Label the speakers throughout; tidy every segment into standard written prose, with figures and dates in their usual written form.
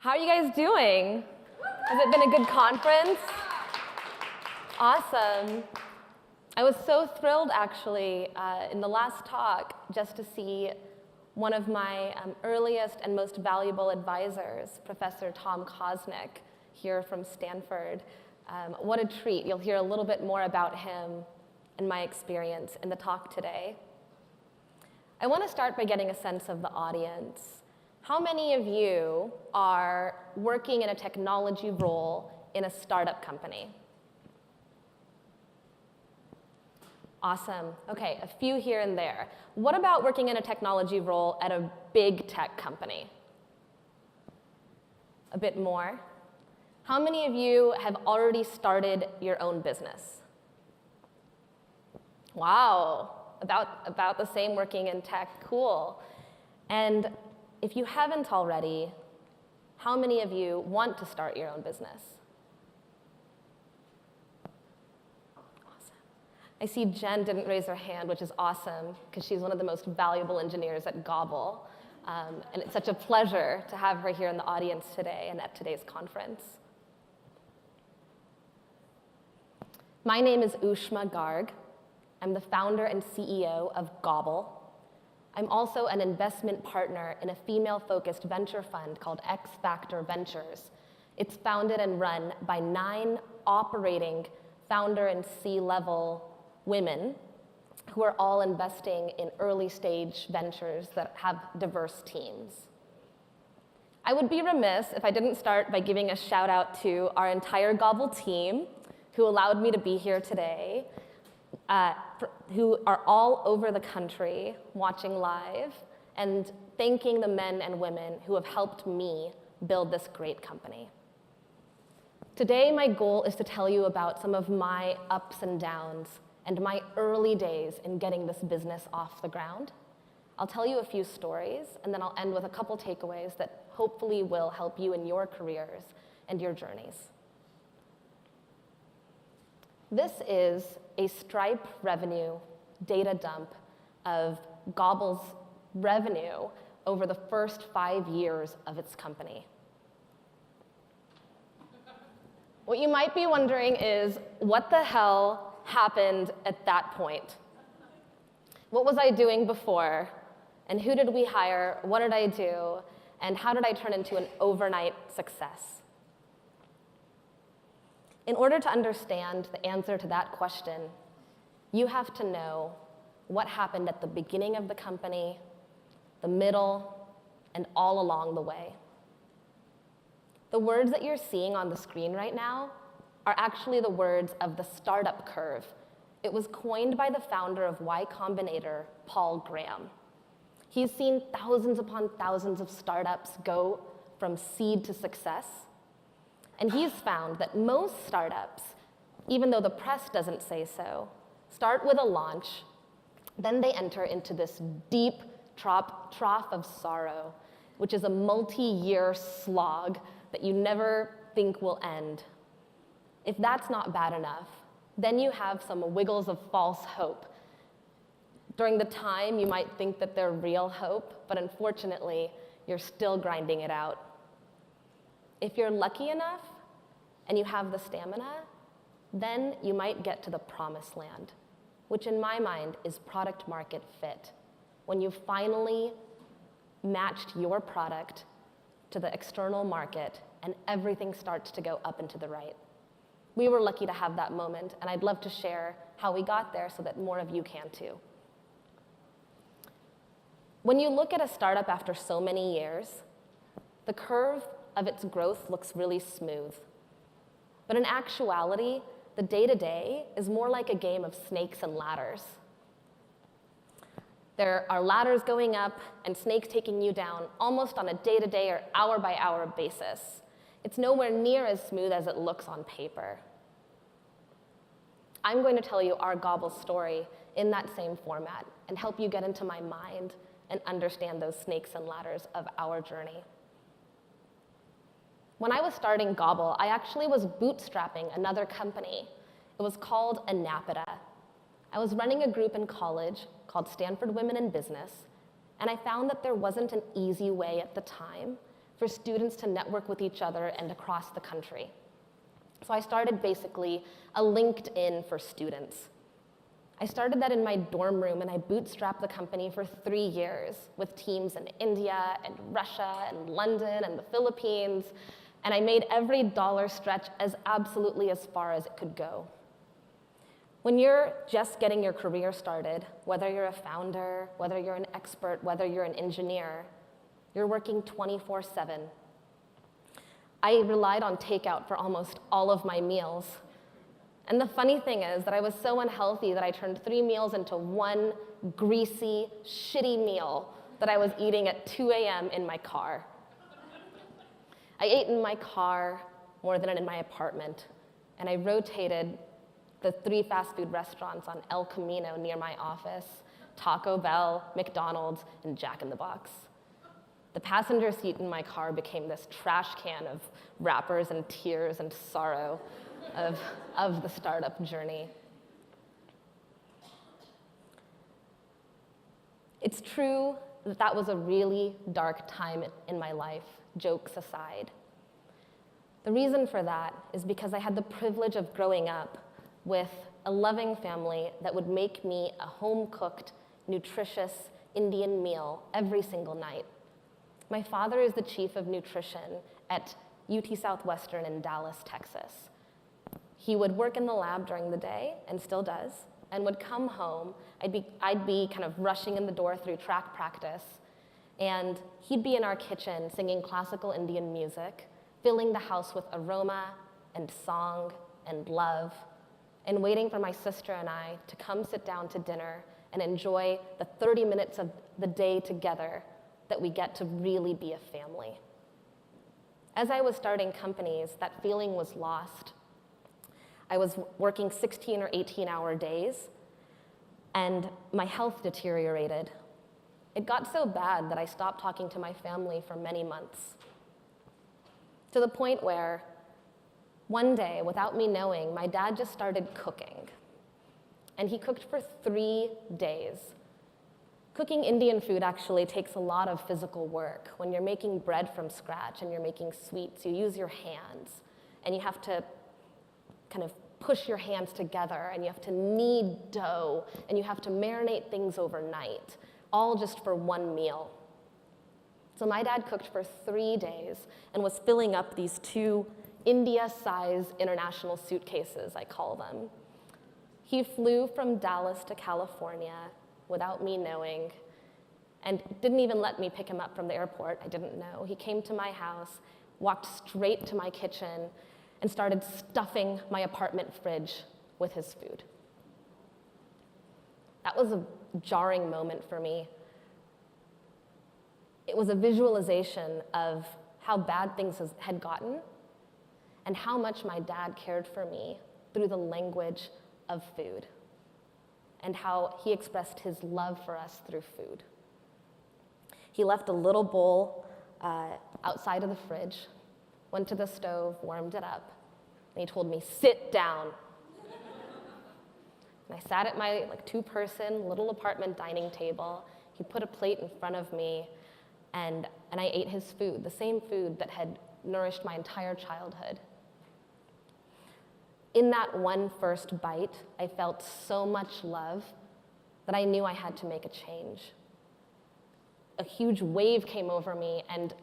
Speaker 1: How are you guys doing? Has it been a good conference? Awesome. I was so thrilled, actually, in the last talk, just to see one of my earliest and most valuable advisors, Professor Tom Kosnick, here from Stanford. What a treat. You'll hear a little bit more about him and my experience in the talk today. I want to start by getting a sense of the audience. How many of you are working in a technology role in a startup company? Awesome. Okay, a few here and there. What about working in a technology role at a big tech company? A bit more. How many of you have already started your own business? Wow, about the same working in tech. Cool. And if you haven't already, how many of you want to start your own business? Awesome. I see Jen didn't raise her hand, which is awesome, because she's one of the most valuable engineers at Gobble. And it's such a pleasure to have her here in the audience today and at today's conference. My name is Ooshma Garg. I'm the founder and CEO of Gobble. I'm also an investment partner in a female-focused venture fund called X Factor Ventures. It's founded and run by 9 operating founder and C-level women who are all investing in early-stage ventures that have diverse teams. I would be remiss if I didn't start by giving a shout-out to our entire Gobble team who allowed me to be here today, who are all over the country watching live, and thanking the men and women who have helped me build this great company. Today, my goal is to tell you about some of my ups and downs and my early days in getting this business off the ground. I'll tell you a few stories, and then I'll end with a couple takeaways that hopefully will help you in your careers and your journeys. This is a Stripe revenue data dump of Gobble's revenue over the first 5 years of its company. What you might be wondering is, what the hell happened at that point? What was I doing before? And who did we hire? What did I do? And how did I turn into an overnight success? In order to understand the answer to that question, you have to know what happened at the beginning of the company, the middle, and all along the way. The words that you're seeing on the screen right now are actually the words of the startup curve. It was coined by the founder of Y Combinator, Paul Graham. He's seen thousands upon thousands of startups go from seed to success. And he's found that most startups, even though the press doesn't say so, start with a launch, then they enter into this deep trough of sorrow, which is a multi-year slog that you never think will end. If that's not bad enough, then you have some wiggles of false hope. During the time, you might think that they're real hope, but unfortunately, you're still grinding it out. If you're lucky enough and you have the stamina, then you might get to the promised land, which in my mind is product market fit, when you've finally matched your product to the external market and everything starts to go up and to the right. We were lucky to have that moment, and I'd love to share how we got there so that more of you can too. When you look at a startup after so many years, the curve of its growth looks really smooth. But in actuality, the day-to-day is more like a game of snakes and ladders. There are ladders going up and snakes taking you down almost on a day-to-day or hour-by-hour basis. It's nowhere near as smooth as it looks on paper. I'm going to tell you our Gobble story in that same format and help you get into my mind and understand those snakes and ladders of our journey. When I was starting Gobble, I actually was bootstrapping another company. It was called Anapita. I was running a group in college called Stanford Women in Business, and I found that there wasn't an easy way at the time for students to network with each other and across the country. So I started basically a LinkedIn for students. I started that in my dorm room, and I bootstrapped the company for 3 years with teams in India and Russia and London and the Philippines, and I made every dollar stretch as absolutely as far as it could go. When you're just getting your career started, whether you're a founder, whether you're an expert, whether you're an engineer, you're working 24/7. I relied on takeout for almost all of my meals. And the funny thing is that I was so unhealthy that I turned 3 meals into one greasy, shitty meal that I was eating at 2 a.m. in my car. I ate in my car more than in my apartment, and I rotated the 3 fast food restaurants on El Camino near my office: Taco Bell, McDonald's, and Jack in the Box. The passenger seat in my car became this trash can of wrappers and tears and sorrow of the startup journey. It's true that that was a really dark time in my life, jokes aside. The reason for that is because I had the privilege of growing up with a loving family that would make me a home-cooked, nutritious Indian meal every single night. My father is the chief of nutrition at UT Southwestern in Dallas, Texas. He would work in the lab during the day, and still does, and would come home. I'd be kind of rushing in the door through track practice, and he'd be in our kitchen singing classical Indian music, filling the house with aroma and song and love, and waiting for my sister and I to come sit down to dinner and enjoy the 30 minutes of the day together that we get to really be a family. As I was starting companies, that feeling was lost. I was working 16 or 18-hour days, and my health deteriorated. It got so bad that I stopped talking to my family for many months, to the point where one day, without me knowing, my dad just started cooking. And he cooked for 3 days. Cooking Indian food actually takes a lot of physical work. When you're making bread from scratch and you're making sweets, you use your hands, and you have to kind of push your hands together, and you have to knead dough, and you have to marinate things overnight, all just for one meal. So my dad cooked for 3 days and was filling up these 2 India-size international suitcases, I call them. He flew from Dallas to California without me knowing, and didn't even let me pick him up from the airport. I didn't know. He came to my house, walked straight to my kitchen, and started stuffing my apartment fridge with his food. That was a jarring moment for me. It was a visualization of how bad things had gotten and how much my dad cared for me through the language of food, and how he expressed his love for us through food. He left a little bowl outside of the fridge, went to the stove, warmed it up, and he told me, "Sit down." And I sat at my 2-person little apartment dining table. He put a plate in front of me, and I ate his food, the same food that had nourished my entire childhood. In that one first bite, I felt so much love that I knew I had to make a change. A huge wave came over me, and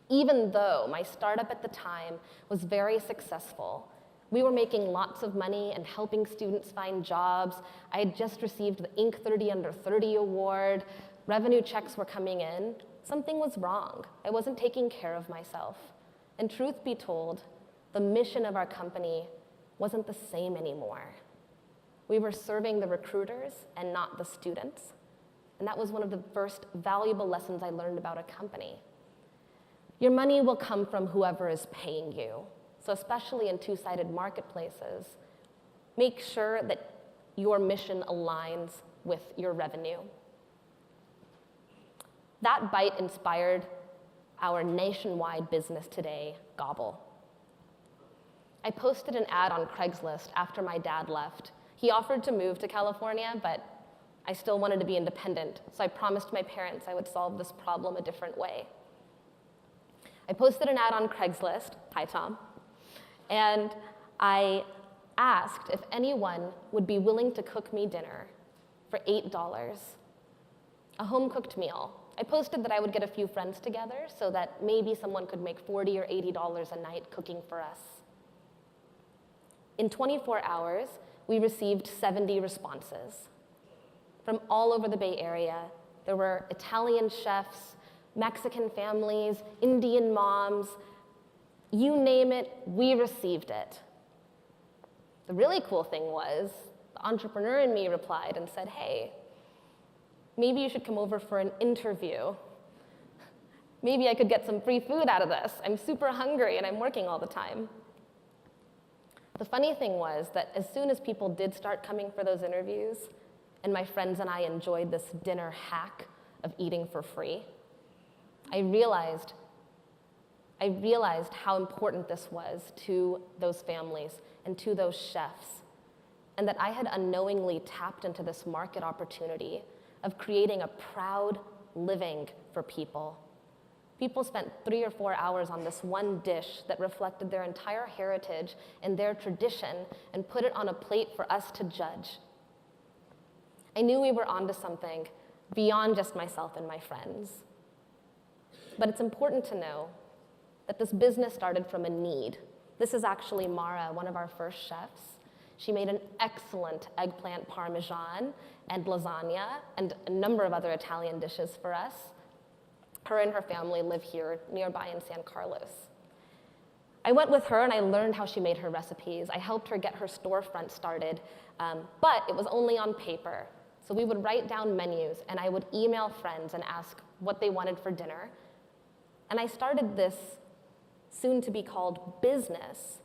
Speaker 1: even though my startup at the time was very successful, we were making lots of money and helping students find jobs. I had just received the Inc. 30 Under 30 award. Revenue checks were coming in. Something was wrong. I wasn't taking care of myself. And truth be told, the mission of our company wasn't the same anymore. We were serving the recruiters and not the students. And that was one of the first valuable lessons I learned about a company. Your money will come from whoever is paying you. So especially in 2-sided marketplaces, make sure that your mission aligns with your revenue. That bite inspired our nationwide business today, Gobble. I posted an ad on Craigslist after my dad left. He offered to move to California, but I still wanted to be independent, so I promised my parents I would solve this problem a different way. I posted an ad on Craigslist, hi Tom, and I asked if anyone would be willing to cook me dinner for $8, a home-cooked meal. I posted that I would get a few friends together so that maybe someone could make $40 or $80 a night cooking for us. In 24 hours, we received 70 responses. From all over the Bay Area, there were Italian chefs, Mexican families, Indian moms, you name it, we received it. The really cool thing was, the entrepreneur in me replied and said, hey, maybe you should come over for an interview. Maybe I could get some free food out of this. I'm super hungry and I'm working all the time. The funny thing was that as soon as people did start coming for those interviews, and my friends and I enjoyed this dinner hack of eating for free, I realized how important this was to those families and to those chefs, and that I had unknowingly tapped into this market opportunity of creating a proud living for people. People spent 3 or 4 hours on this one dish that reflected their entire heritage and their tradition and put it on a plate for us to judge. I knew we were onto something beyond just myself and my friends. But it's important to know that this business started from a need. This is actually Mara, one of our first chefs. She made an excellent eggplant parmesan and lasagna and a number of other Italian dishes for us. Her and her family live here nearby in San Carlos. I went with her and I learned how she made her recipes. I helped her get her storefront started, but it was only on paper. So we would write down menus and I would email friends and ask what they wanted for dinner. And I started this soon to be called business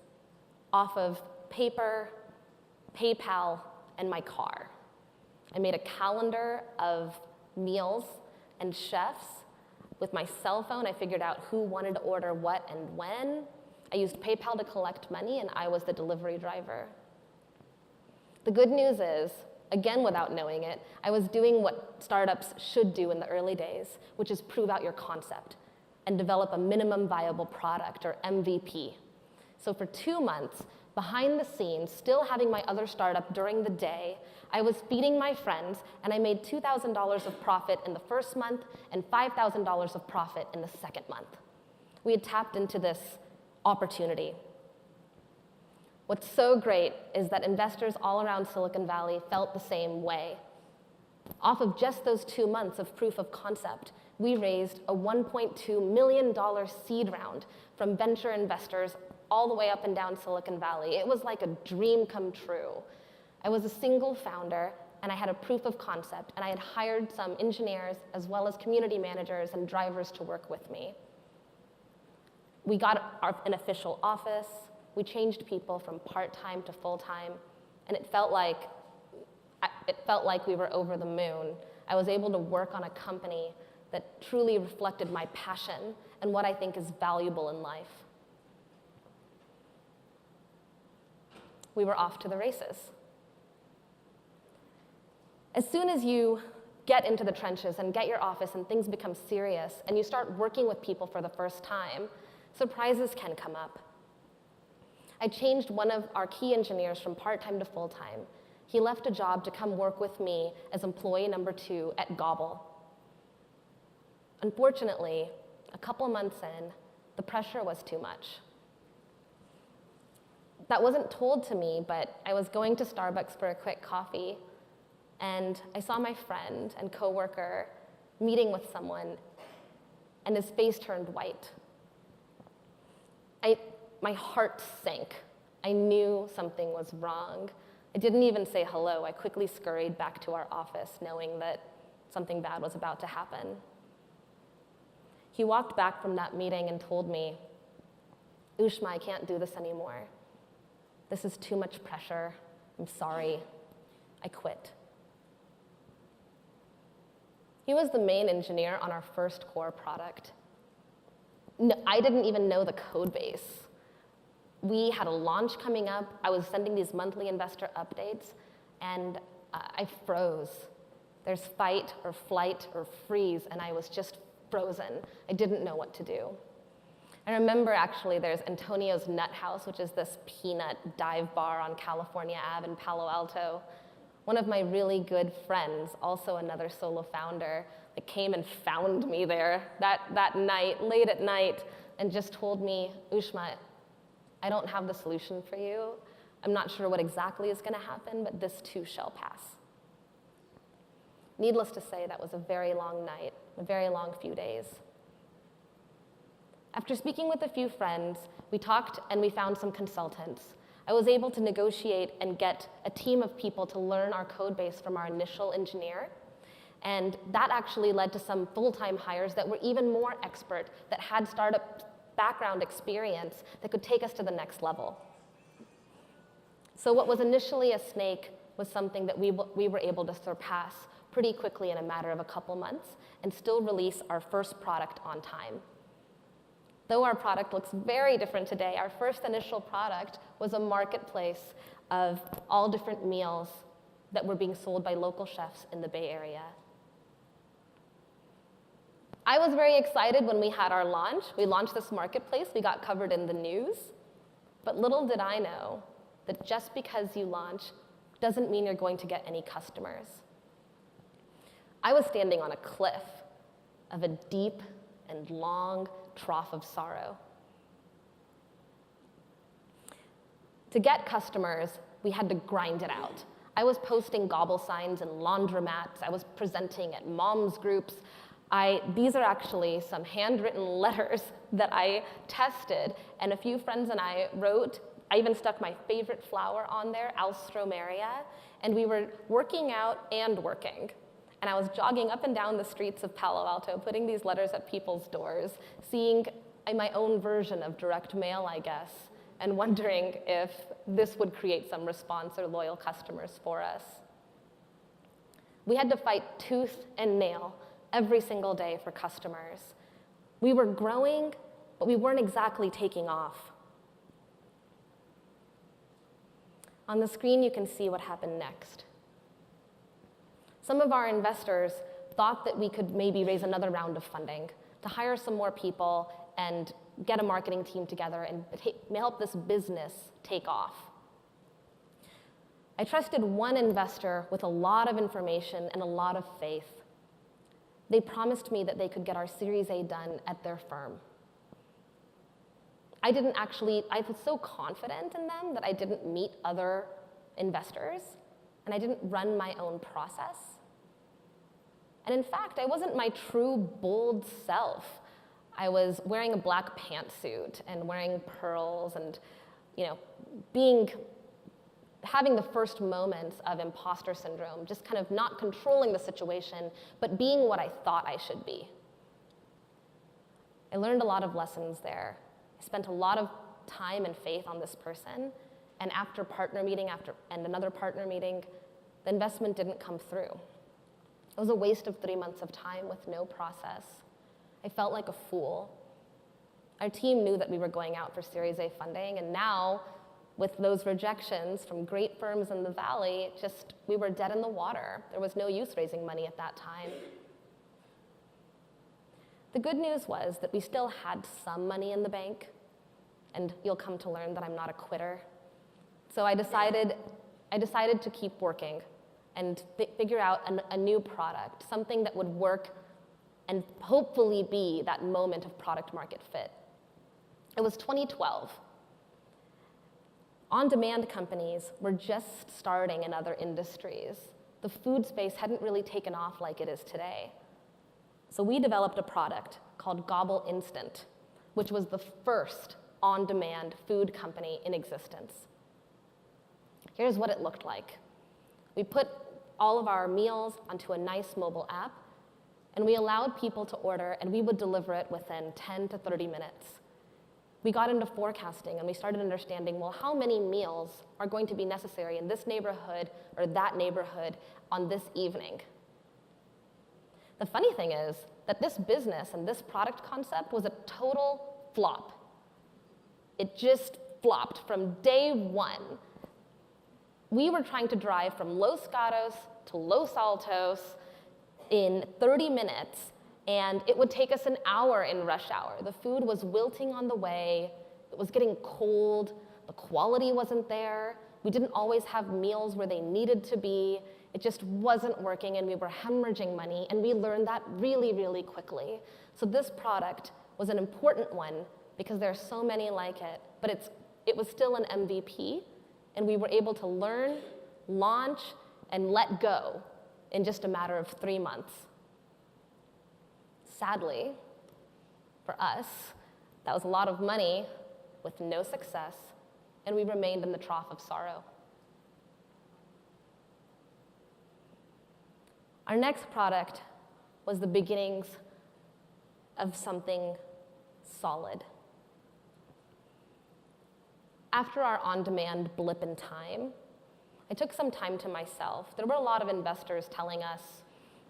Speaker 1: off of paper, PayPal, and my car. I made a calendar of meals and chefs. With my cell phone, I figured out who wanted to order what and when. I used PayPal to collect money, and I was the delivery driver. The good news is, again without knowing it, I was doing what startups should do in the early days, which is prove out your concept and develop a minimum viable product, or MVP. So for 2 months, behind the scenes, still having my other startup during the day, I was feeding my friends, and I made $2,000 of profit in the first month and $5,000 of profit in the second month. We had tapped into this opportunity. What's so great is that investors all around Silicon Valley felt the same way. Off of just those 2 months of proof of concept, we raised a $1.2 million seed round from venture investors all the way up and down Silicon Valley. It was like a dream come true. I was a single founder, and I had a proof of concept, and I had hired some engineers as well as community managers and drivers to work with me. We got an official office, we changed people from part-time to full-time, and it felt like we were over the moon. I was able to work on a company that truly reflected my passion and what I think is valuable in life. We were off to the races. As soon as you get into the trenches and get your office and things become serious and you start working with people for the first time, surprises can come up. I changed one of our key engineers from part-time to full-time. He left a job to come work with me as employee number 2 at Gobble. Unfortunately, a couple months in, the pressure was too much. That wasn't told to me, but I was going to Starbucks for a quick coffee, and I saw my friend and coworker meeting with someone, and his face turned white. My heart sank. I knew something was wrong. I didn't even say hello. I quickly scurried back to our office, knowing that something bad was about to happen. He walked back from that meeting and told me, "Ooshma, I can't do this anymore. This is too much pressure. I'm sorry. I quit." He was the main engineer on our first core product. No, I didn't even know the code base. We had a launch coming up. I was sending these monthly investor updates, and I froze. There's fight or flight or freeze, and I was just frozen. I didn't know what to do. I remember actually there's Antonio's Nut House, which is this peanut dive bar on California Ave in Palo Alto. One of my really good friends, also another solo founder, that came and found me there that night, late at night, and just told me, Ooshma, I don't have the solution for you. I'm not sure what exactly is going to happen, but this too shall pass. Needless to say, that was a very long night, a very long few days. After speaking with a few friends, we talked and we found some consultants. I was able to negotiate and get a team of people to learn our code base from our initial engineer. And that actually led to some full-time hires that were even more expert, that had startup background experience that could take us to the next level. So what was initially a snake was something that we were able to surpass pretty quickly in a matter of a couple months and still release our first product on time. Though our product looks very different today, our first initial product was a marketplace of all different meals that were being sold by local chefs in the Bay Area. I was very excited when we had our launch. We launched this marketplace, we got covered in the news, but little did I know that just because you launch doesn't mean you're going to get any customers. I was standing on a cliff of a deep and long trough of sorrow. To get customers, we had to grind it out. I was posting Gobble signs in laundromats. I was presenting at moms groups. These are actually some handwritten letters that I tested, and a few friends and I wrote. I even stuck my favorite flower on there, Alstroemeria, and we were working out and working. And I was jogging up and down the streets of Palo Alto, putting these letters at people's doors, seeing my own version of direct mail, I guess, and wondering if this would create some response or loyal customers for us. We had to fight tooth and nail every single day for customers. We were growing, but we weren't exactly taking off. On the screen, you can see what happened next. Some of our investors thought that we could maybe raise another round of funding to hire some more people and get a marketing team together and help this business take off. I trusted one investor with a lot of information and a lot of faith. They promised me that they could get our Series A done at their firm. I was so confident in them that I didn't meet other investors, and I didn't run my own process. And in fact, I wasn't my true bold self. I was wearing a black pantsuit and wearing pearls and, having the first moments of imposter syndrome, just kind of not controlling the situation, but being what I thought I should be. I learned a lot of lessons there. I spent a lot of time and faith on this person, and after partner meeting and another partner meeting, the investment didn't come through. It was a waste of 3 months of time with no process. I felt like a fool. Our team knew that we were going out for Series A funding, and now, with those rejections from great firms in the Valley, we were dead in the water. There was no use raising money at that time. The good news was that we still had some money in the bank, and you'll come to learn that I'm not a quitter. So I decided to keep working and figure out a new product, something that would work and hopefully be that moment of product market fit. It was 2012. On-demand companies were just starting in other industries. The food space hadn't really taken off like it is today. So we developed a product called Gobble Instant, which was the first on-demand food company in existence. Here's what it looked like. We put all of our meals onto a nice mobile app, and we allowed people to order, and we would deliver it within 10 to 30 minutes. We got into forecasting, and we started understanding, well, how many meals are going to be necessary in this neighborhood or that neighborhood on this evening? The funny thing is that this business and this product concept was a total flop. It just flopped from day one. We were trying to drive from Los Gatos to Los Altos in 30 minutes, And it would take us an hour in rush hour. The food was wilting on the way. It was getting cold. The quality wasn't there. We didn't always have meals where they needed to be. It just wasn't working, and we were hemorrhaging money, and we learned that really, really quickly. So this product was an important one because there are so many like it, but it was still an MVP, and we were able to learn, launch, and let go in just a matter of 3 months. Sadly, for us, that was a lot of money with no success, and we remained in the trough of sorrow. Our next product was the beginnings of something solid. After our on-demand blip in time, I took some time to myself. There were a lot of investors telling us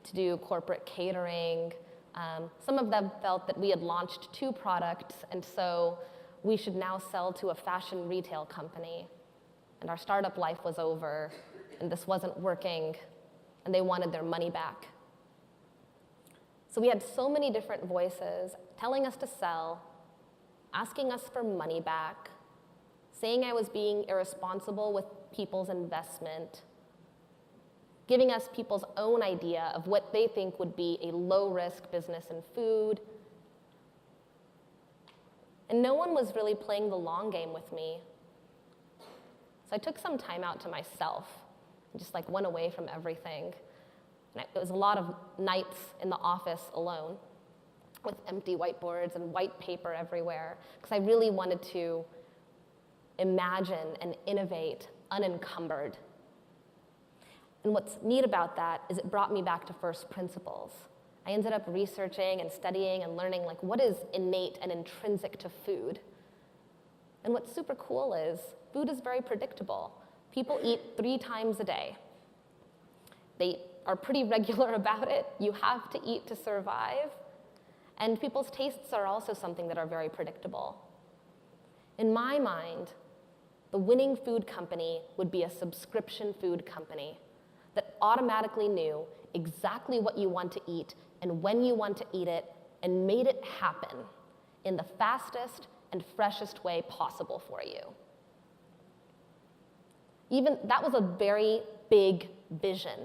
Speaker 1: to do corporate catering. Some of them felt that we had launched 2 products, and so we should now sell to a fashion retail company. And our startup life was over, and this wasn't working, and they wanted their money back. So we had so many different voices telling us to sell, asking us for money back, saying I was being irresponsible with people's investment, giving us people's own idea of what they think would be a low-risk business in food. And no one was really playing the long game with me. So I took some time out to myself and just went away from everything. And it was a lot of nights in the office alone with empty whiteboards and white paper everywhere, because I really wanted to imagine and innovate unencumbered. And what's neat about that is it brought me back to first principles. I ended up researching and studying and learning what is innate and intrinsic to food. And what's super cool is food is very predictable. People eat 3 times a day. They are pretty regular about it. You have to eat to survive. And people's tastes are also something that are very predictable. In my mind, the winning food company would be a subscription food company that automatically knew exactly what you want to eat and when you want to eat it and made it happen in the fastest and freshest way possible for you. Even that was a very big vision.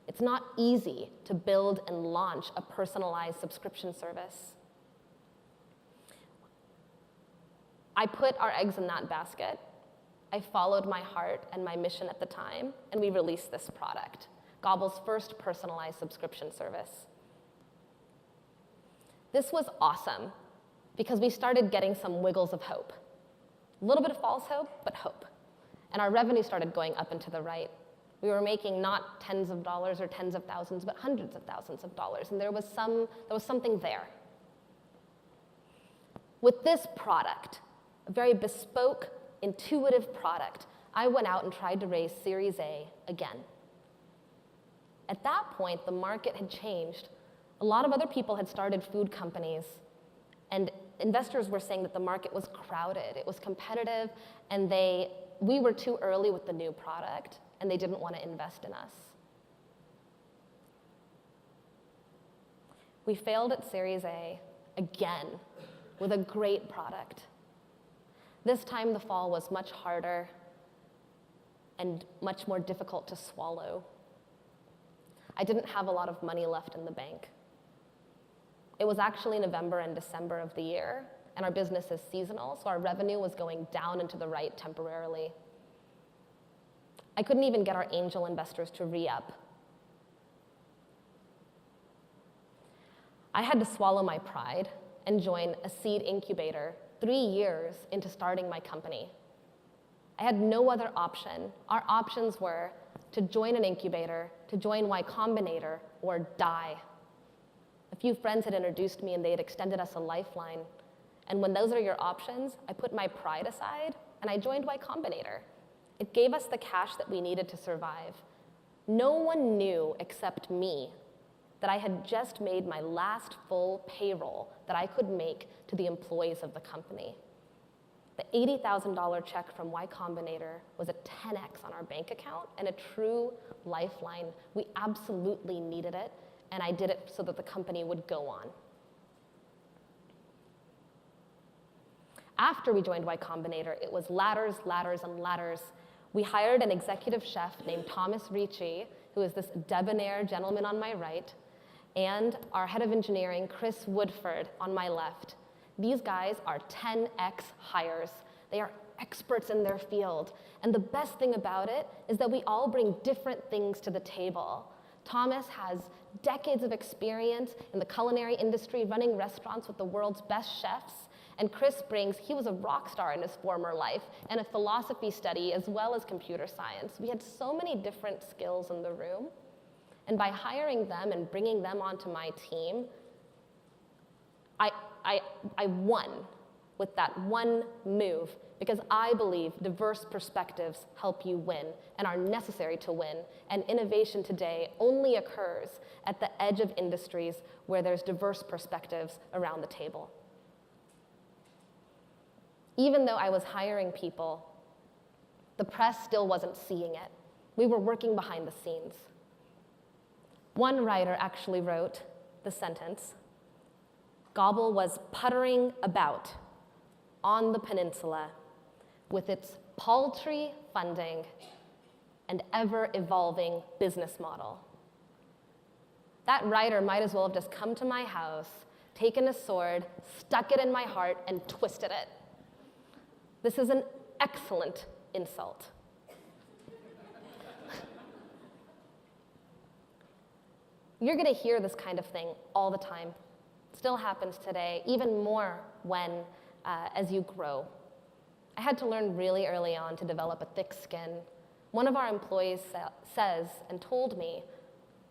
Speaker 1: It's not easy to build and launch a personalized subscription service. I put our eggs in that basket. I followed my heart and my mission at the time, and we released this product, Gobble's first personalized subscription service. This was awesome because we started getting some wiggles of hope. A little bit of false hope, but hope. And our revenue started going up and to the right. We were making not tens of dollars or tens of thousands, but hundreds of thousands of dollars, and there was something there. With this product, a very bespoke, intuitive product, I went out and tried to raise Series A again. At that point, the market had changed. A lot of other people had started food companies, and investors were saying that the market was crowded, it was competitive, and we were too early with the new product, and they didn't want to invest in us. We failed at Series A again with a great product. This time the fall was much harder and much more difficult to swallow. I didn't have a lot of money left in the bank. It was actually November and December of the year, and our business is seasonal, so our revenue was going down and to the right temporarily. I couldn't even get our angel investors to re-up. I had to swallow my pride and join a seed incubator 3 years into starting my company. I had no other option. Our options were to join an incubator, to join Y Combinator, or die. A few friends had introduced me and they had extended us a lifeline. And when those are your options, I put my pride aside and I joined Y Combinator. It gave us the cash that we needed to survive. No one knew except me that I had just made my last full payroll that I could make to the employees of the company. The $80,000 check from Y Combinator was a 10x on our bank account and a true lifeline. We absolutely needed it, and I did it so that the company would go on. After we joined Y Combinator, it was ladders, ladders, and ladders. We hired an executive chef named Thomas Ricci, who is this debonair gentleman on my right, and our head of engineering, Chris Woodford, on my left. These guys are 10x hires. They are experts in their field. And the best thing about it is that we all bring different things to the table. Thomas has decades of experience in the culinary industry, running restaurants with the world's best chefs. And Chris brings, he was a rock star in his former life, and a philosophy study as well as computer science. We had so many different skills in the room. And by hiring them and bringing them onto my team, I won with that one move, because I believe diverse perspectives help you win and are necessary to win. And innovation today only occurs at the edge of industries where there's diverse perspectives around the table. Even though I was hiring people, the press still wasn't seeing it. We were working behind the scenes. One writer actually wrote the sentence, "Gobble was puttering about on the peninsula with its paltry funding and ever-evolving business model." That writer might as well have just come to my house, taken a sword, stuck it in my heart, and twisted it. This is an excellent insult. You're going to hear this kind of thing all the time. Still happens today, even more when, as you grow. I had to learn really early on to develop a thick skin. One of our employees says and told me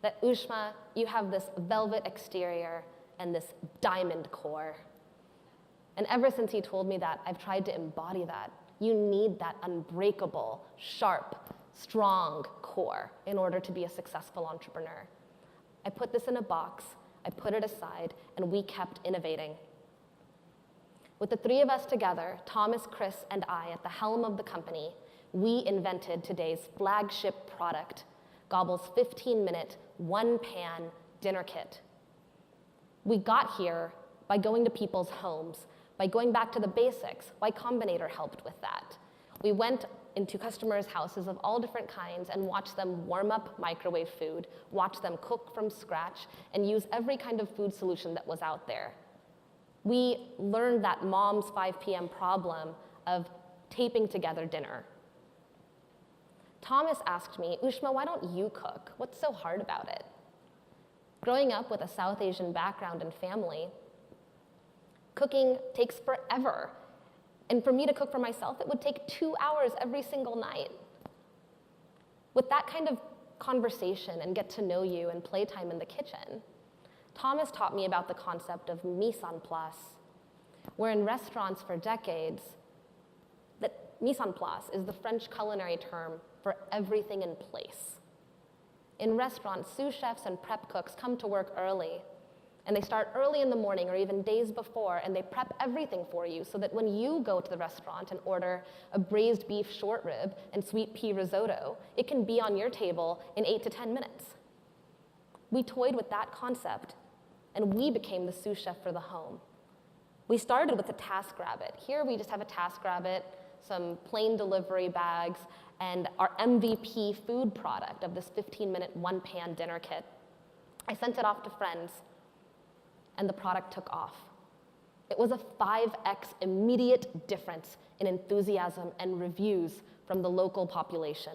Speaker 1: that, "Ooshma, you have this velvet exterior and this diamond core." And ever since he told me that, I've tried to embody that. You need that unbreakable, sharp, strong core in order to be a successful entrepreneur. I put this in a box, I put it aside, and we kept innovating. With the three of us together, Thomas, Chris, and I at the helm of the company, we invented today's flagship product, Gobble's 15-minute, one-pan dinner kit. We got here by going to people's homes, by going back to the basics. Y Combinator helped with that. We went into customers' houses of all different kinds and watched them warm up microwave food, watch them cook from scratch, and use every kind of food solution that was out there. We learned that mom's 5 p.m. problem of taping together dinner. Thomas asked me, "Ooshma, why don't you cook? What's so hard about it?" Growing up with a South Asian background and family, cooking takes forever. And for me to cook for myself, it would take 2 hours every single night. With that kind of conversation and get to know you and playtime in the kitchen, Thomas taught me about the concept of mise en place, where in restaurants for decades, that mise en place is the French culinary term for everything in place. In restaurants, sous chefs and prep cooks come to work early, and they start early in the morning or even days before, and they prep everything for you so that when you go to the restaurant and order a braised beef short rib and sweet pea risotto, it can be on your table in 8 to 10 minutes. We toyed with that concept, and we became the sous chef for the home. We started with a TaskRabbit. Here we just have a TaskRabbit, some plain delivery bags, and our MVP food product of this 15-minute one-pan dinner kit. I sent it off to friends, and the product took off. It was a 5x immediate difference in enthusiasm and reviews from the local population.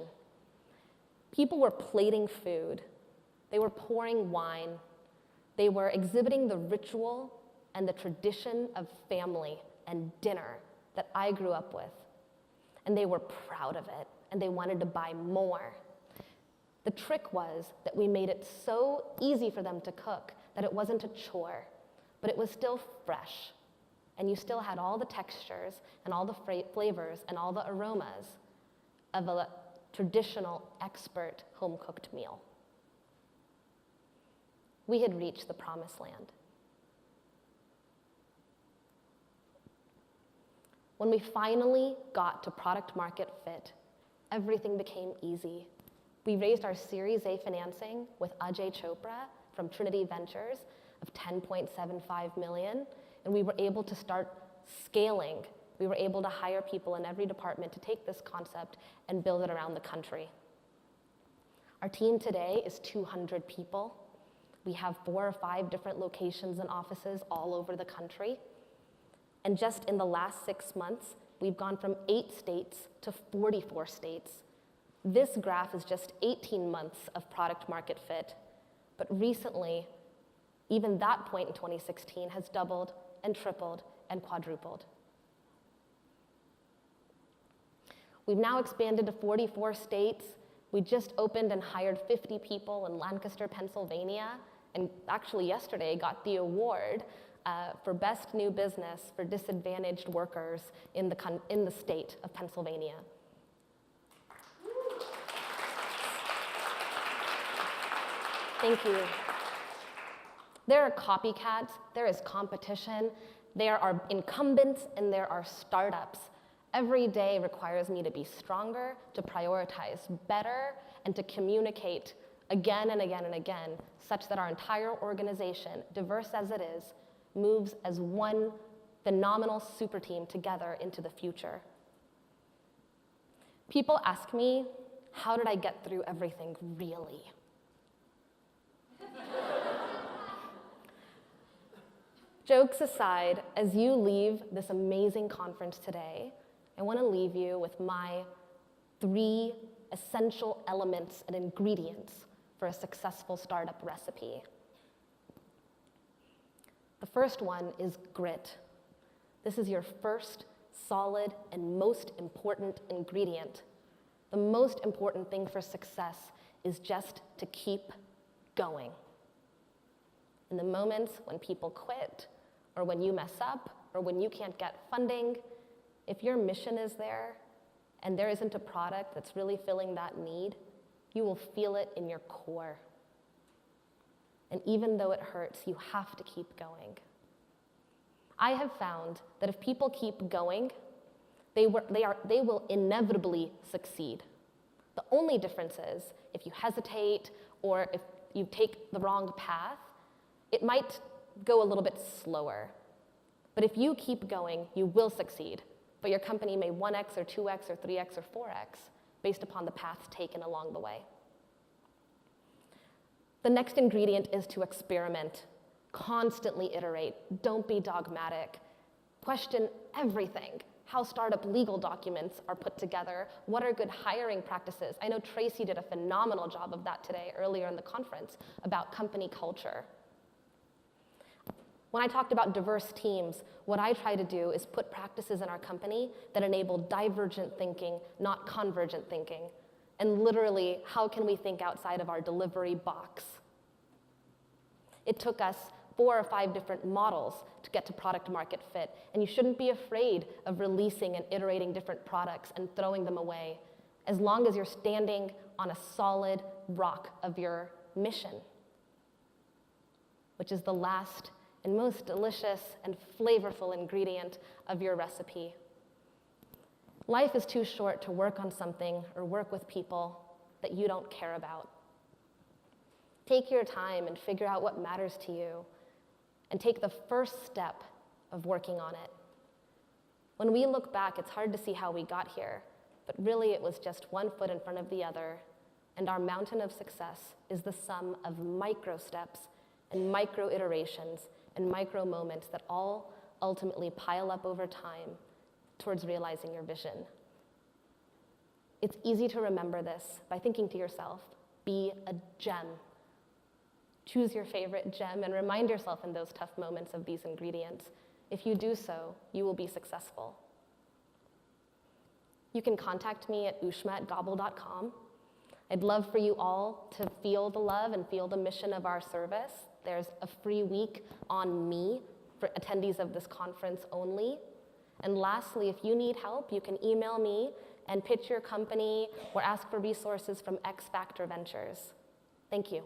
Speaker 1: People were plating food. They were pouring wine. They were exhibiting the ritual and the tradition of family and dinner that I grew up with. And they were proud of it, and they wanted to buy more. The trick was that we made it so easy for them to cook that it wasn't a chore, but it was still fresh, and you still had all the textures and all the flavors and all the aromas of a traditional, expert, home-cooked meal. We had reached the promised land. When we finally got to product market fit, everything became easy. We raised our Series A financing with Ajay Chopra from Trinity Ventures of 10.75 million, and we were able to start scaling. We were able to hire people in every department to take this concept and build it around the country. Our team today is 200 people. We have 4 or 5 different locations and offices all over the country. And just in the last 6 months, we've gone from 8 states to 44 states. This graph is just 18 months of product market fit, but recently, even that point in 2016 has doubled and tripled and quadrupled. We've now expanded to 44 states. We just opened and hired 50 people in Lancaster, Pennsylvania, and actually yesterday got the award for Best New Business for Disadvantaged Workers in the state of Pennsylvania. Thank you. There are copycats, there is competition, there are incumbents, and there are startups. Every day requires me to be stronger, to prioritize better, and to communicate again and again and again, such that our entire organization, diverse as it is, moves as one phenomenal super team together into the future. People ask me, how did I get through everything really? Jokes aside, as you leave this amazing conference today, I want to leave you with my 3 essential elements and ingredients for a successful startup recipe. The first one is grit. This is your first solid and most important ingredient. The most important thing for success is just to keep going. In the moments when people quit, or when you mess up, or when you can't get funding, if your mission is there and there isn't a product that's really filling that need, you will feel it in your core. And even though it hurts, you have to keep going. I have found that if people keep going, they will inevitably succeed. The only difference is if you hesitate or if you take the wrong path, it might go a little bit slower. But if you keep going, you will succeed. But your company may 1x or 2x or 3x or 4x based upon the paths taken along the way. The next ingredient is to experiment. Constantly iterate. Don't be dogmatic. Question everything. How startup legal documents are put together. What are good hiring practices? I know Tracy did a phenomenal job of that today earlier in the conference about company culture. When I talked about diverse teams, what I try to do is put practices in our company that enable divergent thinking, not convergent thinking. And literally, how can we think outside of our delivery box? It took us 4 or 5 different models to get to product market fit, and you shouldn't be afraid of releasing and iterating different products and throwing them away, as long as you're standing on a solid rock of your mission, which is the last and most delicious and flavorful ingredient of your recipe. Life is too short to work on something or work with people that you don't care about. Take your time and figure out what matters to you, and take the first step of working on it. When we look back, it's hard to see how we got here, but really it was just one foot in front of the other, and our mountain of success is the sum of micro steps and micro iterations and micro moments that all ultimately pile up over time towards realizing your vision. It's easy to remember this by thinking to yourself, be a gem. Choose your favorite gem and remind yourself in those tough moments of these ingredients. If you do so, you will be successful. You can contact me at ooshma@gobble.com. I'd love for you all to feel the love and feel the mission of our service. There's a free week on me for attendees of this conference only. And lastly, if you need help, you can email me and pitch your company or ask for resources from X Factor Ventures. Thank you.